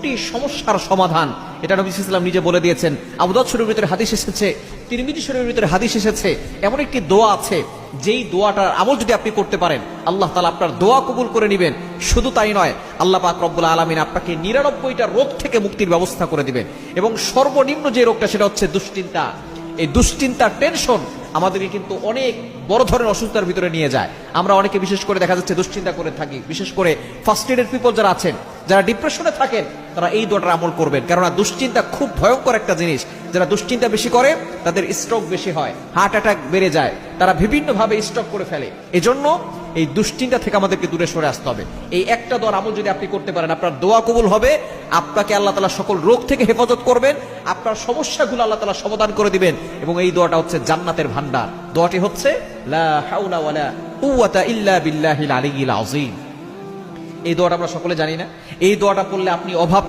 64 সমস্যার সমাধান। এটা নবী সাল্লাল্লাহু আলাইহি ওয়াসাল্লাম নিজে বলে দিয়েছেন। আবু দাউদ শরীফের ভিতরে হাদিস এসেছে, তিরমিজি শরীফের ভিতরে হাদিস এসেছে, এমন একটি দোয়া আছে যেই দোয়াটার আমল যদি আপনি করতে পারেন আল্লাহ তাআলা আপনার দোয়া কবুল করে নেবেন। শুধু তাই নয়, আল্লাহ পাক রব্বুল আলামিন আপনাকে 99টা রোগ থেকে মুক্তির ব্যবস্থা করে দিবেন। এবং সর্বনিম্ন যে রোগটা সেটা হচ্ছে দুশ্চিন্তা। এই দুশ্চিন্তা, টেনশন আমাদেরকে কিন্তু অনেক বড় ধরনের অসুস্থতার ভিতরে নিয়ে যায়। আমরা অনেকে বিশেষ করে দেখা যাচ্ছে দুশ্চিন্তা করে থাকি, বিশেষ করে ফার্স্টেডের পিপল যারা আছেন, যারা ডিপ্রেশনে থাকেন, তারা এই দোয়াটার আমল করবেন। কেননা দুশ্চিন্তা খুব ভয়ঙ্কর একটা জিনিস। যারা দুশ্চিন্তা বেশি করে তাদের স্ট্রোক বেশি হয়, হার্ট অ্যাটাক বেড়ে যায়, তারা বিভিন্নভাবে স্ট্রোক করে ফেলে। এজন্য এই দুশ্চিন্তা থেকে আমাদেরকে দূরে সরে আসতে হবে। এই একটা দোয়ার আমল যদি আপনি করতে পারেন, আপনার দোয়া কবুল হবে, আপনাকে আল্লাহ তাআলা সকল রোগ থেকে হেফাজত করবেন, আপনার সমস্যাগুলো আল্লাহ তাআলা সমাধান করে দিবেন। এবং এই দোয়াটা হচ্ছে জান্নাতের ভান্ডার। দোয়াটি হচ্ছে লা হাওলা ওয়ালা কুওয়াতা ইল্লা বিল্লাহিল আলিয়্যিল আযীম। এই দোয়াটা আমরা সকলে জানি না? এই দোয়াটা পড়লে আপনি অভাব